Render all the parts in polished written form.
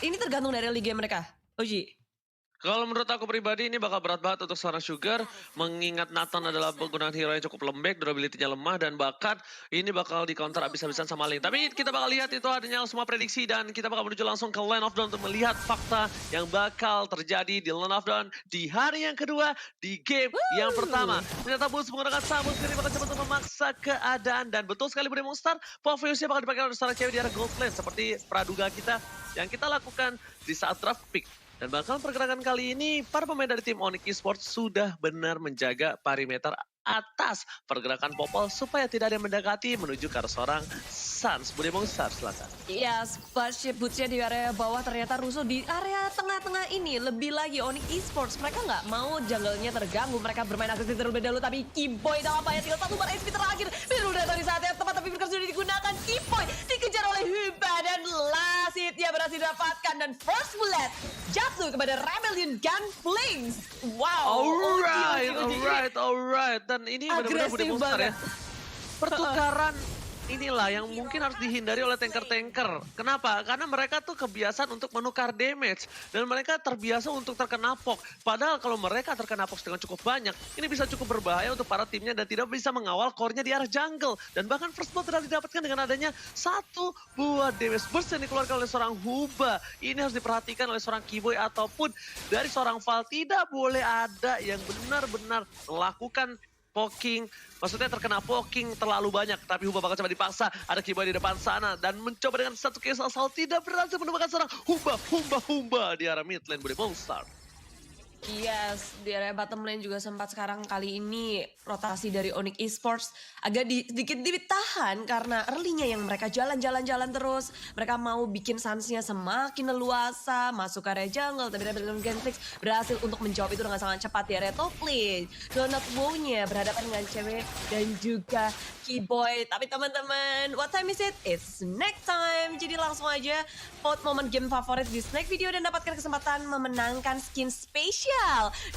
Ini tergantung dari early game mereka, Oji. Kalau menurut aku pribadi ini bakal berat banget untuk seorang Sugar, mengingat Nathan adalah penggunaan hero yang cukup lembek, durability-nya lemah, dan bahkan ini bakal di-counter abis-abisan sama Link. Tapi kita bakal lihat itu adanya semua prediksi, dan kita bakal menuju langsung ke Land of Dawn untuk melihat fakta yang bakal terjadi di Land of Dawn di hari yang kedua, di game yang pertama. Ternyata Bus menggunakan Samus Kiri bakal coba untuk memaksa keadaan, dan betul sekali Bude Monster, Poviusnya bakal dipakai oleh seorang cewek di arah Gold Lane, seperti praduga kita yang kita lakukan di saat draft pick. Dan bahkan pergerakan kali ini, para pemain dari tim Onyx Esports sudah benar menjaga perimeter atas pergerakan Popol supaya tidak ada yang mendekati menuju ke arah seorang Sans. Bude Monster, silakan. Iya, Spaceship Boots-nya di area bawah ternyata rusuh di area tengah-tengah ini. Lebih lagi Onyx Esports, mereka nggak mau jungle-nya terganggu. Mereka bermain agresif terlebih dahulu, tapi Kiboy dalam apa ya? Tinggal satu bar HP terakhir. Biru datang di saat yang tepat, tapi Firkan sudah digunakan. Kiboy dikejar oleh Hyba dan last hit-nya berhasil didapatkan. Dan first bullet jatuh kepada Rebellion Gunflings. Wow. Alright. Dan ini benar-benar Bude Agresif Monster ya. banget. Pertukaran inilah yang mungkin harus dihindari oleh tanker-tanker. Kenapa? Karena mereka tuh kebiasaan untuk menukar damage. Dan mereka terbiasa untuk terkena poke. Padahal kalau mereka terkena poke dengan cukup banyak, ini bisa cukup berbahaya untuk para timnya dan tidak bisa mengawal core-nya di arah jungle. Dan bahkan first blood tidak didapatkan dengan adanya satu buah damage burst yang dikeluarkan oleh seorang Huba. Ini harus diperhatikan oleh seorang Kiboy ataupun dari seorang Val. Tidak boleh ada yang benar-benar melakukan poking, maksudnya terkena poking terlalu banyak. Tapi Huba bakal coba dipaksa, ada Kiboy di depan sana. Dan mencoba dengan satu case asal tidak berhasil menemukan seorang Humba di arah mid lane Bude Monster. Yes, di area bottom lane juga sempat sekarang kali ini rotasi dari Onyx Esports agak sedikit ditahan karena early-nya yang mereka jalan-jalan terus. Mereka mau bikin sansnya semakin leluasa, masuk ke area jungle, tapi Rebellion Genflix berhasil untuk menjawab itu dengan sangat cepat di area top lane. Donut Wow-nya berhadapan dengan cewek dan juga Kiboy. Tapi teman-teman, what time is it? It's snack time. Jadi langsung aja vote momen game favorit di snack video dan dapatkan kesempatan memenangkan skin spesial.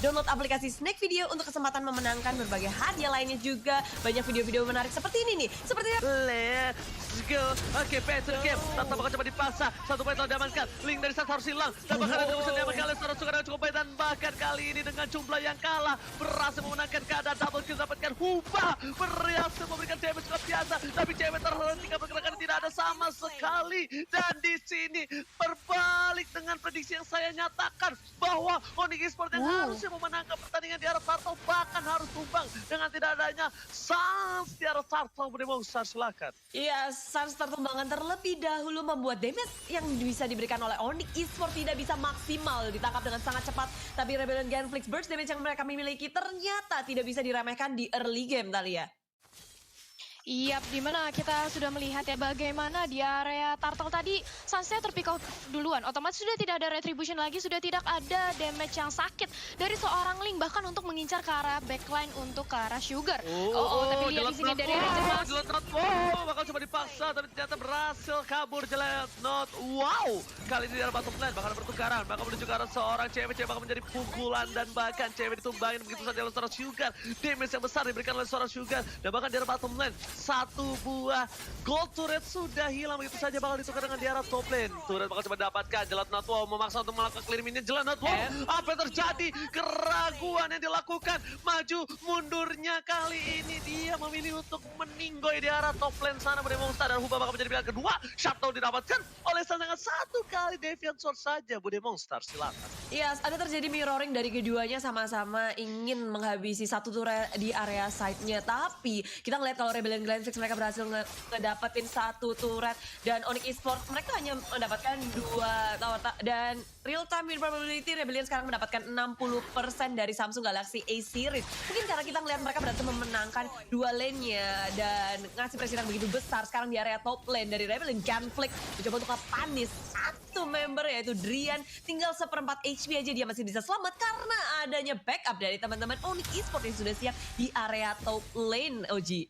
Download aplikasi Snack Video untuk kesempatan memenangkan berbagai hadiah lainnya juga. Banyak video-video menarik seperti ini nih. Seperti Let's go. Oke, battle game. Tanpa bakal coba dipaksa. Satu poin telah diamankan. Link dari Sans harus hilang. Dan bahkan ada bisa diamankan oleh seorang Sugar yang cukup baik. Dan bahkan kali ini dengan jumlah yang kalah, berhasil memenangkan keadaan double kill. Dapatkan Huba. Berhasil memberikan damage luar biasa. Tapi cewek terhentikan pergerakan tidak ada sama sekali. Dan di sini berbalik dengan prediksi yang saya nyatakan. Bahwa Onyx Esports yang harusnya memenangkan pertandingan di arah turtle bahkan harus tumbang dengan tidak adanya Sans di arah turtle. Bude Monster, silakan. Iya, Sans tertumbangan terlebih dahulu membuat damage yang bisa diberikan oleh Onyx Esports tidak bisa maksimal ditangkap dengan sangat cepat. Tapi Rebellion Genflix burst damage yang mereka miliki ternyata tidak bisa diremehkan di early game, Talia. Iya, dimana kita sudah melihat ya bagaimana di area turtle tadi Sansnya terpick out duluan. Otomatis sudah tidak ada retribution lagi, sudah tidak ada damage yang sakit dari seorang Link bahkan untuk mengincar ke arah backline untuk ke arah Sugar. Tapi lihat di sini dari Ranger Jelatnot, bakal coba dipaksa tapi ternyata berhasil kabur Jelatnot. Wow, kali ini di arah bottom lane bakal bertukaran, bakal menuju ke arah seorang cewek bakal menjadi pukulan dan bahkan cewek ditumbangin begitu saja oleh seorang Sugar. Damage yang besar diberikan oleh seorang Sugar dan bahkan di arah bottom lane satu buah gold turret sudah hilang begitu saja bakal ditukar dengan di arah top lane. Turret bakal coba dapatkan. Jelatnot wow memaksa untuk melakukan clear minion. Jelatnot wow, apa yang terjadi? Keraguan yang dilakukan. Maju mundurnya kali ini dia memilih untuk meninggoy di arah top lane sana. Bude Monster dan Huba bakal menjadi pilihan kedua. Shutdown didapatkan oleh dengan satu kali Deviant Sword saja. Bude Monster, silakan. Yes, ada terjadi mirroring dari keduanya sama-sama ingin menghabisi satu turret di area side-nya. Tapi kita ngeliat kalau Rebellion Genflix mereka berhasil ngedapetin satu turret. Dan Onyx Esports mereka hanya mendapatkan dua tower. Dan real time win probability Rebellion sekarang mendapatkan 60% dari Samsung Galaxy A series. Mungkin karena kita ngeliat mereka berhasil memenangkan dua lane-nya. Dan ngasih pressure yang begitu besar sekarang di area top lane dari Rebellion Genflix. Mencoba untuk ngepanis satu member yaitu Drian. Tinggal seperempat HP aja dia masih bisa selamat karena adanya backup dari teman-teman Onyx Esports yang sudah siap di area top lane, Oji.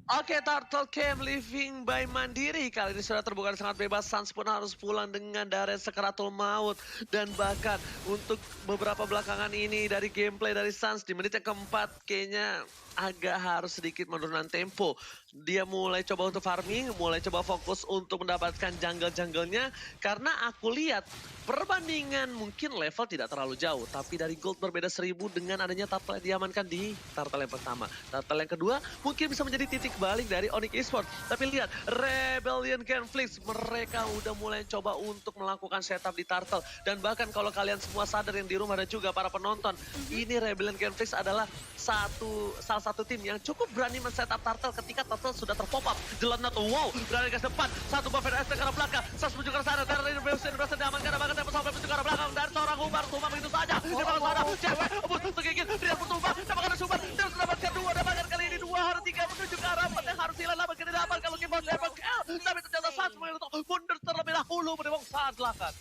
Oke, Turtle Camp Living by Mandiri. Kali ini sudah terbuka dan sangat bebas. Suns pun harus pulang dengan darah sekeratul maut. Dan bahkan untuk beberapa belakangan ini dari gameplay dari Suns di menit yang keempat kayaknya agak harus sedikit menurunkan tempo. Dia mulai coba untuk farming, mulai coba fokus untuk mendapatkan jungle-jungle-nya. Karena aku lihat perbandingan mungkin level tidak terlalu jauh. Tapi dari gold berbeda 1000 dengan adanya turtle yang diamankan di turtle yang pertama. Turtle yang kedua mungkin bisa menjadi titik balik dari Onyx Esports. Tapi lihat, Rebellion Genflix, mereka udah mulai coba untuk melakukan setup di turtle. Dan bahkan kalau kalian semua sadar yang di rumah dan juga para penonton, ini Rebellion Genflix adalah salah satu tim yang cukup berani men-setup turtle ketika turtle sudah terpop up. Jelenat, wow, berani ke depan. Satu buffet ST ke arah belakang. Sas menuju ke arah sana. Terra ini berhasil diamankan. Bahkan tempo sampai menuju ke arah belakang. Dan seorang Hubar, tumbang begitu saja. Di belakang sana, cewek, untuk gigit. Dia bertumbang, dapatkan Hubar. Terus mendapatkan dua, dapatkan kali ini dua, harus tiga menuju ke arah empat yang harus hilang. Lama kini dapat kalau Kimbos dapat kill. Tapi ternyata Sans memilih untuk mundur terlebih dahulu. Menembak saat belakang.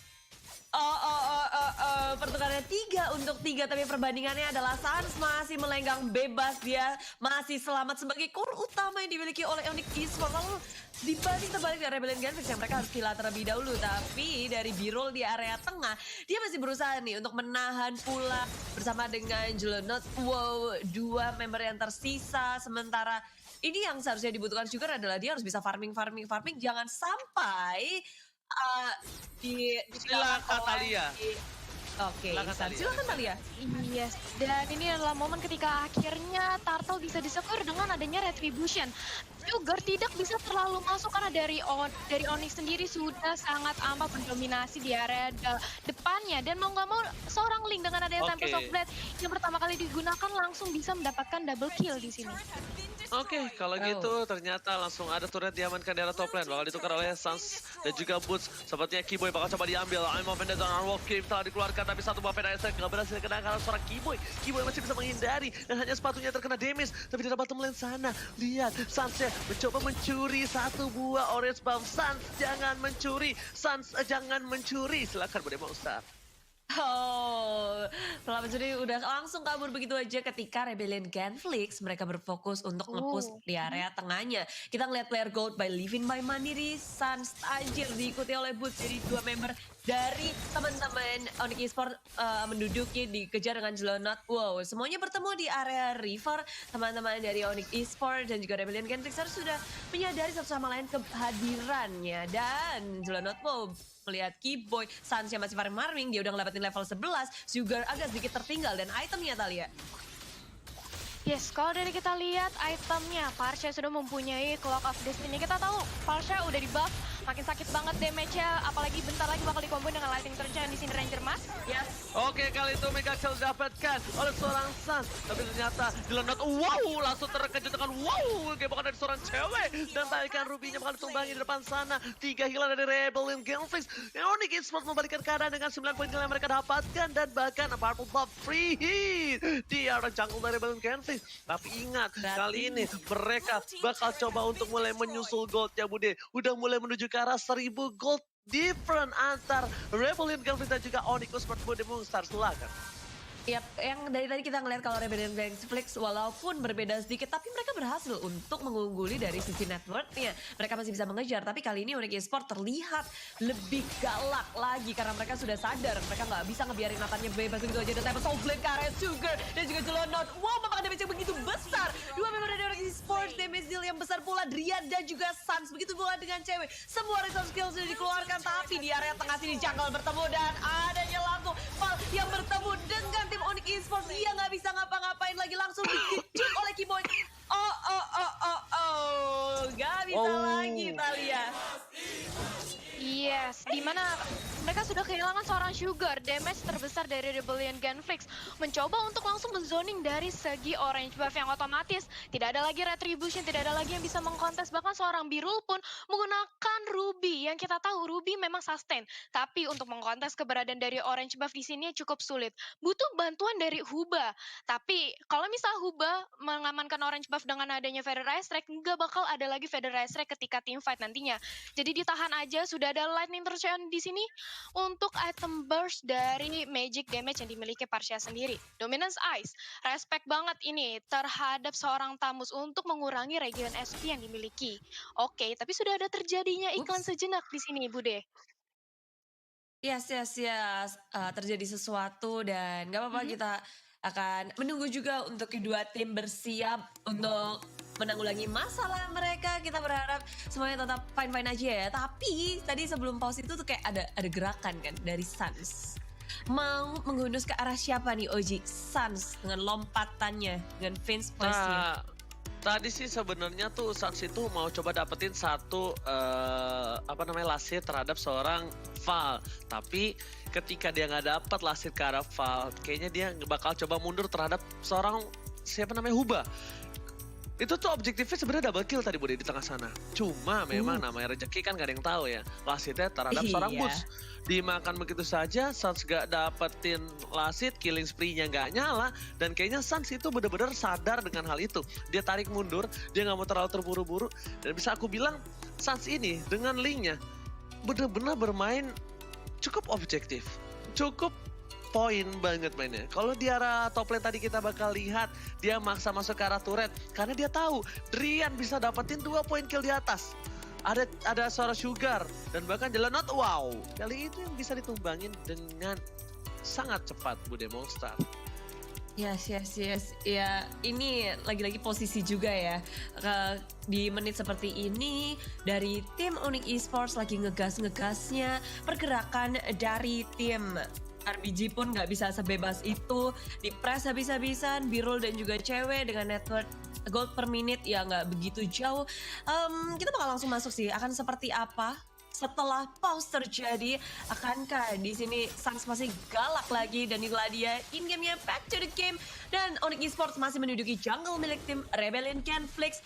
Pertukarannya 3 untuk 3, tapi perbandingannya adalah Sans masih melenggang bebas, dia masih selamat sebagai core utama yang dimiliki oleh Onyx Esports. Lalu dibanding terbalik dari Rebellion Genflix yang mereka harus kill terlebih dahulu, tapi dari Birol di area tengah, dia masih berusaha nih untuk menahan pula bersama dengan Julenot. Wow, dua member yang tersisa, sementara ini yang seharusnya dibutuhkan Sugar adalah dia harus bisa farming, jangan sampai uh, dikalahkan Silakan oleh Thalia. Oke, Silakan Ihsan. Thalia. Silakan Thalia. Yes, dan ini adalah momen ketika akhirnya Turtle bisa disekor dengan adanya Retribution. Sugar tidak bisa terlalu masuk karena dari Onyx sendiri sudah sangat amat mendominasi di area depannya. Dan mau nggak mau seorang Link dengan adanya Tempest of Blade yang pertama kali digunakan langsung bisa mendapatkan double kill di sini. Oke, kalau gitu ternyata langsung ada turret diamankan di arah top lane. Bakal ditukar oleh Sans dan juga Boots. Sepertinya Keyboy bakal coba diambil. I'm of Vendetta dan Wolf Game telah dikeluarkan. Tapi satu buff Vendetta gak berhasil kena karena seorang Keyboy. Keyboy masih bisa menghindari. Dan hanya sepatunya terkena damage. Tapi di bottom lane sana. Lihat, Sansnya mencoba mencuri satu buah orange buff. Sans, jangan mencuri. Sans, jangan mencuri. Silakan berdemo Ustaz. Oh, setelah mencuri udah langsung kabur begitu aja ketika Rebellion Genflix mereka berfokus untuk nge-push di area tengahnya. Kita ngeliat player gold by Living by Mandiri, Sans Tajir diikuti oleh Boots, jadi dua member dari teman-teman Onyx Esports menduduki dikejar dengan Jelonot. Wow, semuanya bertemu di area river. Teman-teman dari Onyx Esports dan juga Rebellion Genflix harus sudah menyadari satu sama lain kehadirannya. Dan Jelonot, wow, melihat Keyboy, Sans yang masih farming, dia udah ngelewatin level 11, Sugar agak sedikit tertinggal dan itemnya Thalia. Yes, kalau dari kita lihat itemnya, Parsha sudah mempunyai Clock of Destiny. Kita tahu Parsha udah di buff, makin sakit banget damage-nya, apalagi bentar lagi bakal dikombo dengan Lightning Surge yang di sini Ranger Mas. Yes. Oke, kali itu Mega Kill didapatkan oleh seorang Sans. Tapi ternyata Jelonot, wow, langsung terkejut dengan wow, gebakan dari seorang cewek. Dan tarikan Rubinya bakal ditumbangi di depan sana. 3 hilang dari Rebellion Genflix. Onyx Esports membalikan keadaan dengan 9 poin yang mereka dapatkan. Dan bahkan Purple Buff free hit di arah jungle dari Rebellion Genflix. Tapi ingat, kali ini mereka bakal coba untuk mulai menyusul gold ya Bude. Udah mulai menuju ke arah 1000 gold different antar Rebellion Genflix dan juga Onyx Esports. Bude Moonstar, silakan. Yap, yang dari tadi kita ngeliat kalau Rebellion Genflix walaupun berbeda sedikit, tapi mereka berhasil untuk mengungguli dari sisi networknya. Mereka masih bisa mengejar, tapi kali ini Onyx Esports terlihat lebih galak lagi karena mereka sudah sadar mereka nggak bisa ngebiarin matanya bebas begitu aja. Dan Tempest of Blade ke area Sugar dan juga Jelonot. Wow, memakan damage yang begitu besar. Dua member dari Onyx Esports, damage deal yang besar pula. Drian dan juga Sans, begitu pula dengan cewek. Semua resource skill sudah dikeluarkan, tapi di area tengah sini jungle bertemu dan adanya langsung Val yang bertemu dengan tim Onyx Esports. Dia nggak bisa ngapa-ngapain lagi, langsung dikejut oleh Keyboy. Nggak bisa lagi Thalia. Yes, dimana mereka sudah kehilangan seorang Sugar, damage terbesar dari Rebellion Genflix. Mencoba untuk langsung menzoning dari segi orange buff yang otomatis. Tidak ada lagi retribution, tidak ada lagi yang bisa mengkontes. Bahkan seorang Birul pun menggunakan Ruby. Yang kita tahu Ruby memang sustain. Tapi untuk mengkontes keberadaan dari orange buff di sini cukup sulit. Butuh bantuan dari Huba. Tapi kalau misal Huba mengamankan orange buff dengan adanya Feather Strike, nggak bakal ada lagi Feather Strike ketika team fight nantinya. Jadi ditahan aja, sudah ada Lightning Surge di sini untuk item burst dari magic damage yang dimiliki Parsia sendiri. Dominance Ice, respect banget ini terhadap seorang Tamus untuk mengurangi regen SP yang dimiliki. Oke, tapi sudah ada terjadinya iklan Ups. sejenak di sini, Bude. Yes, yes, yes. Terjadi sesuatu dan nggak apa-apa Mhm. kita akan menunggu juga untuk kedua tim bersiap untuk menanggulangi masalah mereka. Kita berharap semuanya tetap fine-fine aja ya. Tapi tadi sebelum pause itu tuh kayak ada gerakan kan dari Suns. Mau menghunus ke arah siapa nih Oji? Suns dengan lompatannya, dengan Vince Place-nya. Nah, tadi sih sebenarnya tuh Suns itu mau coba dapetin satu apa namanya lasit terhadap seorang Val. Tapi ketika dia nggak dapat lasit ke arah Val, kayaknya dia bakal coba mundur terhadap seorang siapa namanya Huba. Itu tuh objektifnya sebenarnya double kill tadi Bude di tengah sana. Cuma memang namanya rezeki kan gak ada yang tahu ya. Lasitnya terhadap seorang Iya. Boots. Dimakan begitu saja, Suns gak dapetin lasit, killing spree-nya gak nyala. Dan kayaknya Suns itu bener-bener sadar dengan hal itu. Dia tarik mundur, dia gak mau terlalu terburu-buru. Dan bisa aku bilang Suns ini dengan link-nya bener-bener bermain cukup objektif. Cukup poin banget mainnya. Kalau di arah top lane tadi kita bakal lihat dia maksa masuk ke arah turret karena dia tahu Drian bisa dapetin 2 poin kill di atas. Ada suara Sugar dan bahkan Jelenot, wow, kali itu yang bisa ditumbangin dengan sangat cepat Bude Monster. Yes, yes, yes. Ya, ini lagi-lagi posisi juga ya. Di menit seperti ini, dari tim Onyx Esports lagi ngegas-ngegasnya. Pergerakan dari tim RBG pun nggak bisa sebebas itu. Di-press habis-habisan, Birul dan juga cewek dengan network gold per minute ya nggak begitu jauh. Kita bakal langsung masuk sih. Akan seperti apa? Setelah pause terjadi, akankah di sini Suns masih galak lagi dan itulah dia in game-nya back to the game dan Onyx Esports masih menduduki jungle milik tim Rebellion Genflix.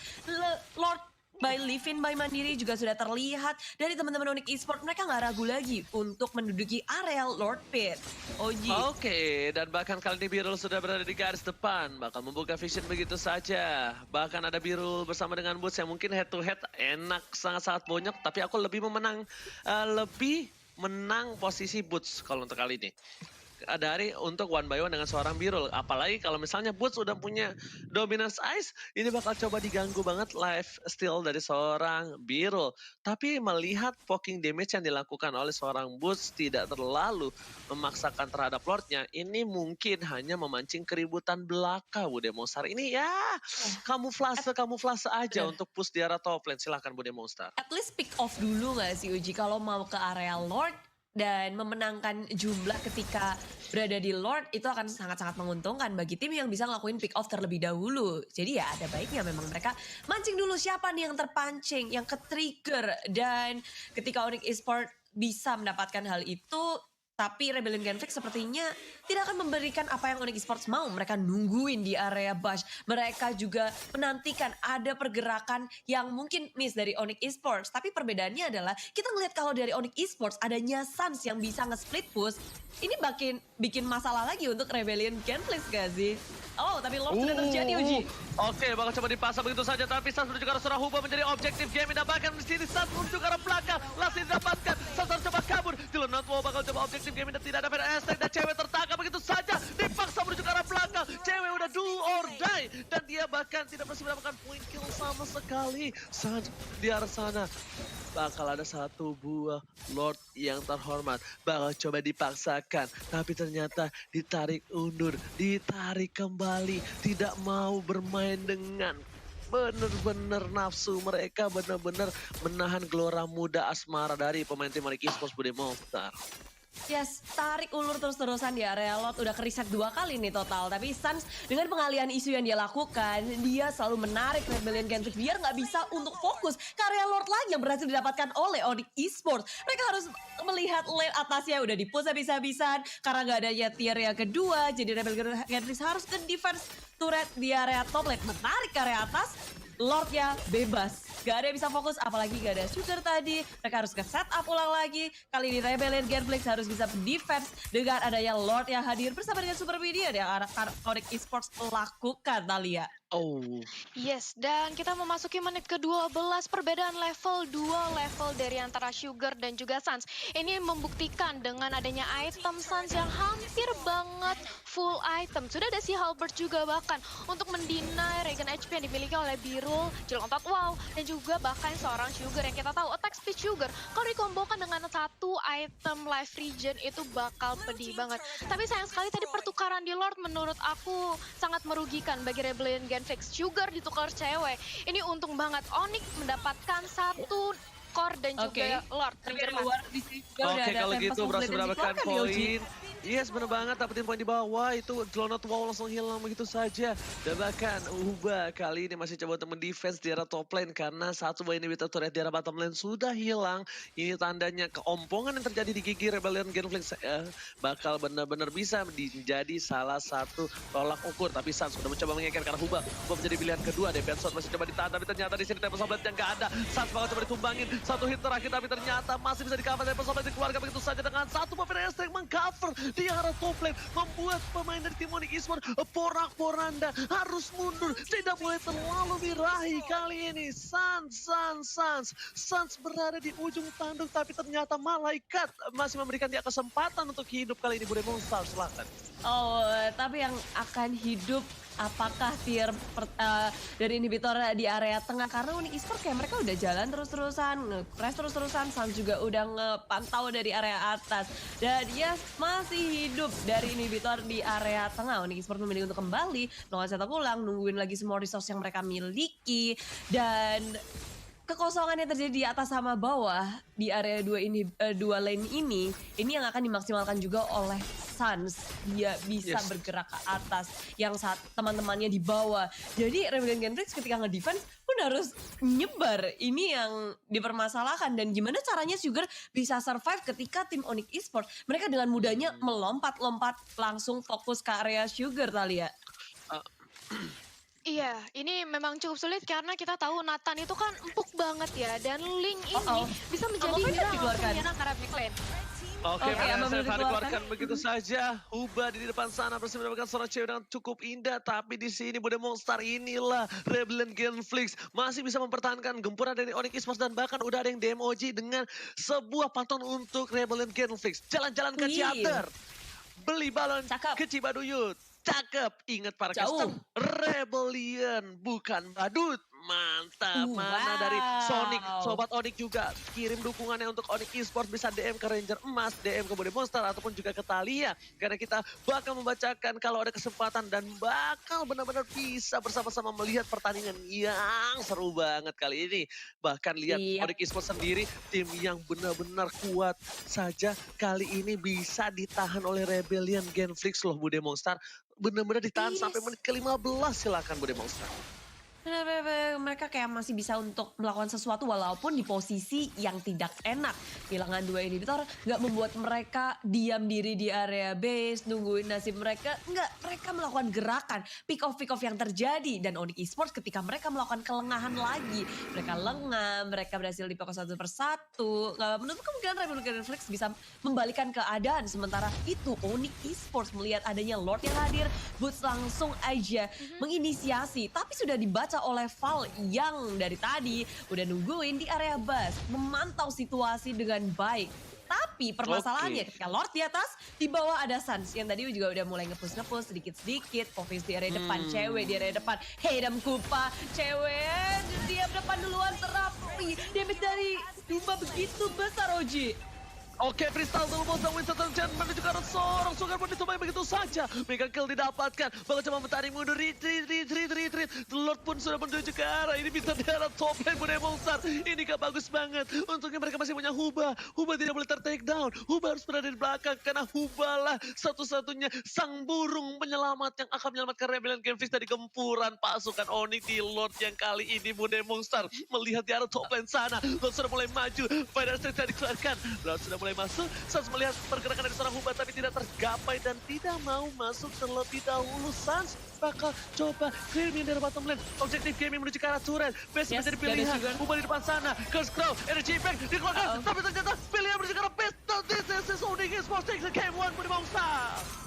Lord by Livin by Mandiri juga sudah terlihat dari teman-teman Onyx Esports, mereka nggak ragu lagi untuk menduduki area Lord Pit. Oji. Oke, dan bahkan kali ini Birul sudah berada di garis depan, bakal membuka vision begitu saja. Bahkan ada Birul bersama dengan Boots yang mungkin head to head enak, sangat-sangat bonyok, tapi aku lebih menang posisi Boots kalau untuk kali ini. Dari untuk one by one dengan seorang Birul. Apalagi kalau misalnya Boots udah punya Dominance Ice, ini bakal coba diganggu banget life steal dari seorang Birul. Tapi melihat poking damage yang dilakukan oleh seorang Boots tidak terlalu memaksakan terhadap Lordnya, ini mungkin hanya memancing keributan belaka Bude Monster. Ini ya kamuflase aja Bener. untuk push di arah top lane. Silahkan Bude Monster. At least pick off dulu nggak sih Uji kalau mau ke area Lord dan memenangkan jumlah ketika berada di Lord itu akan sangat-sangat menguntungkan bagi tim yang bisa ngelakuin pick off terlebih dahulu. Jadi ya ada baiknya memang mereka mancing dulu siapa nih yang terpancing, yang ke-trigger. Dan ketika Onyx Esports bisa mendapatkan hal itu, tapi Rebellion Genflix sepertinya tidak akan memberikan apa yang Onyx Esports mau. Mereka nungguin di area Bash. Mereka juga menantikan ada pergerakan yang mungkin miss dari Onyx Esports. Tapi perbedaannya adalah kita ngelihat kalau dari Onyx Esports adanya Suns yang bisa nge-split push. Ini bikin masalah lagi untuk Rebellion Genflix gak sih? Oh, tapi Lord sudah terjadi Uji. Oke, bakal coba dipasang begitu saja. Tapi Suns menuju ke arah seorang Huba menjadi objektif game. Dan bahkan di sini Suns menuju ke arah belakang. Langsung didapatkan. Suns harus coba kabur. Jelenot mau bakal coba objektif game dan tidak dapat estek. Dan cewek tertangkap begitu saja. Dipaksa menuju ke arah belakang. Cewek udah do or die. Dan dia bahkan tidak berhasil mendapatkan point kill sama sekali. Suns di arah sana. Bakal ada satu buah Lord yang terhormat. Bakal coba dipaksakan. Tapi ternyata ditarik undur. Ditarik kembali. Tidak mau bermain dengan bener-bener nafsu mereka. Bener-bener menahan gelora muda asmara dari pemain tim Onyx Esports Bude Monster. Yes, tarik ulur terus-terusan di area Lord udah keriset 2 kali nih total. Tapi Suns dengan pengalihan isu yang dia lakukan, dia selalu menarik Rebellion Genflix biar nggak bisa untuk fokus ke area Lord lagi yang berhasil didapatkan oleh Onyx Esports. Mereka harus melihat lane atasnya udah di-push habis-habisan karena nggak adanya tier yang kedua. Jadi Rebellion Genflix harus ke defense turret di area top lane, menarik ke area atas. Lordnya bebas, gak ada yang bisa fokus, apalagi gak ada Sugar tadi. Mereka harus ke setup ulang lagi. Kali ini Rebellion Genflix harus bisa defense dengan adanya Lord yang hadir bersama dengan Super Media yang Onyx Esports lakukan, Thalia. Oh, Yes, dan kita memasuki menit ke-12, perbedaan level 2 level dari antara Sugar dan juga Suns. Ini membuktikan dengan adanya item Suns yang hampir banget full item. Sudah ada si Halberd juga bahkan untuk mendinai regen HP yang dimiliki oleh Birul, Jelontot Wow, dan juga bahkan seorang Sugar yang kita tahu attack speed Sugar. Kalau dikombokan dengan satu item life regen itu bakal pedih banget. Tapi sayang sekali tadi pertukaran di Lord menurut aku sangat merugikan bagi Rebellion Genflix. Sugar ditukar cewek. Ini untung banget. Onyx mendapatkan satu core dan juga Lord. Tapi dari luar di sini juga udah oke ada kalau Tempest gitu of berhasil Blade yang mendapatkan dikeluarkan, Yoji. poin. Yes, bener banget, dapetin poin di bawah. Itu Jelonot Wow langsung hilang begitu saja. Dan bahkan Uba kali ini masih coba untuk mendefense di arah top lane. Karena satu buah inhibitor turret di arah bottom lane sudah hilang. Ini tandanya keompongan yang terjadi di gigi Rebellion Genflix bakal benar-benar bisa menjadi salah satu tolak ukur. Tapi Suns sudah mencoba mengeker karena Uba menjadi pilihan kedua. Deviant Sword masih coba ditahan, tapi ternyata di sini Tempest of Blade yang gak ada. Suns bakal coba ditumbangin. Satu hit terakhir, tapi ternyata masih bisa di-cover. Tempest of Blade dikeluarkan begitu saja dengan satu Pavilion yang meng-cover di arah top lane, membuat pemain dari tim Onyx Esports porak-poranda harus mundur, tidak boleh terlalu birahi kali ini. Suns berada di ujung tanduk, tapi ternyata malaikat masih memberikan dia kesempatan untuk hidup kali ini. Bude Monster, silakan. Oh, tapi yang akan hidup apakah tier dari inhibitor di area tengah, karena Onyx Esports kayak mereka udah jalan terus-terusan, nge-press terus-terusan, Suns juga udah ngepantau dari area atas dan dia masih hidup dari inhibitor di area tengah. Onyx Esports memilih untuk kembali melakukan setup ulang, nungguin lagi semua resource yang mereka miliki dan kekosongan yang terjadi di atas sama bawah di area dua lane ini yang akan dimaksimalkan juga oleh Suns. Dia bisa bergerak ke atas yang saat teman-temannya di bawah. Jadi Rebellion Genflix ketika nge-defense pun harus nyebar. Ini yang dipermasalahkan dan gimana caranya Sugar bisa survive ketika tim Onyx Esports mereka dengan mudahnya melompat-lompat langsung fokus ke area Sugar, Thalia. Iya, ini memang cukup sulit karena kita tahu Nathan itu kan empuk banget ya. Dan Link ini bisa menjadi hero langsung menyerang ke arah backline. Oke, Amabel dikeluarkan begitu saja. Uba di depan sana berhasil mendapatkan seorang cewek dengan cukup indah. Tapi di sini Bude Monster inilah Rebellion Genflix masih bisa mempertahankan gempuran dari Onyx Esports. Dan bahkan udah ada yang DMOG dengan sebuah paton untuk Rebellion Genflix. Jalan-jalan ke Ciater. Beli balon ke Cibaduyut. Cakep, ingat para caster, Rebellion bukan badut. Mantap, mana dari Sonic, Sobat Onyx juga kirim dukungannya untuk Onyx Esports, bisa DM ke Ranger Emas, DM ke Bude Monster ataupun juga ke Thalia. Karena kita bakal membacakan kalau ada kesempatan dan bakal benar-benar bisa bersama-sama melihat pertandingan yang seru banget kali ini. Bahkan lihat Onyx Esports sendiri, tim yang benar-benar kuat saja kali ini bisa ditahan oleh Rebellion Genflix loh Bude Monster. Benar-benar ditahan sampai menit ke-15, silakan Bude Monster. Benar-benar mereka kayak masih bisa untuk melakukan sesuatu walaupun di posisi yang tidak enak. Kehilangan dua inhibitor nggak membuat mereka diam diri di area base, nungguin nasib mereka. Nggak, mereka melakukan gerakan pick off yang terjadi. Dan Onyx Esports ketika mereka melakukan kelengahan lagi, mereka lengah, mereka berhasil dipokok satu persatu. Menurut kemungkinan Rebellion Genflix bisa membalikan keadaan. Sementara itu Onyx Esports melihat adanya Lord yang hadir, Boots langsung aja menginisiasi. Tapi sudah dibaca oleh Val yang dari tadi udah nungguin di area bus, memantau situasi dengan baik. Tapi permasalahannya ketika Lord di atas, di bawah ada Suns yang tadi juga udah mulai nge-push sedikit-sedikit. Fokus di area depan, cewek di area depan. Hey Dam Kupa, cewek dia depan duluan terapi. Damage dari Dumba begitu besar Oji. Oke, Crystal dulu bos dan Winston Chen menuju ke arah seorang Sugar pun ditumai begitu saja. Mega kill didapatkan, bakal coba mencari mundur, retreat. Lord pun sudah menuju ke arah, ini bisa di arah top lane Bude Monster. Ini gak bagus banget, untungnya mereka masih punya Huba. Huba tidak boleh ter-take down, Huba harus berada di belakang karena Huba lah satu-satunya sang burung penyelamat yang akan menyelamatkan Rebellion Genflix dari gempuran pasukan Onyx di Lord yang kali ini. Bude Monster melihat di arah top lane sana, Lord sudah mulai maju, Fire Strike sudah dikeluarkan, Lord sudah mulai masuk, Suns melihat pergerakan dari seorang Huba tapi tidak tergapai dan tidak mau masuk terlebih dahulu. Suns bakal coba clearing dari bottom lane, objektif gaming menuju ke arah turret, base menjadi pilihan, Huba di depan sana, Curse Crow, Energy Impact dikeluarkan, tapi ternyata pilihan menuju ke arah base. This is Onyx Esports takes the game 1 Bude Monster.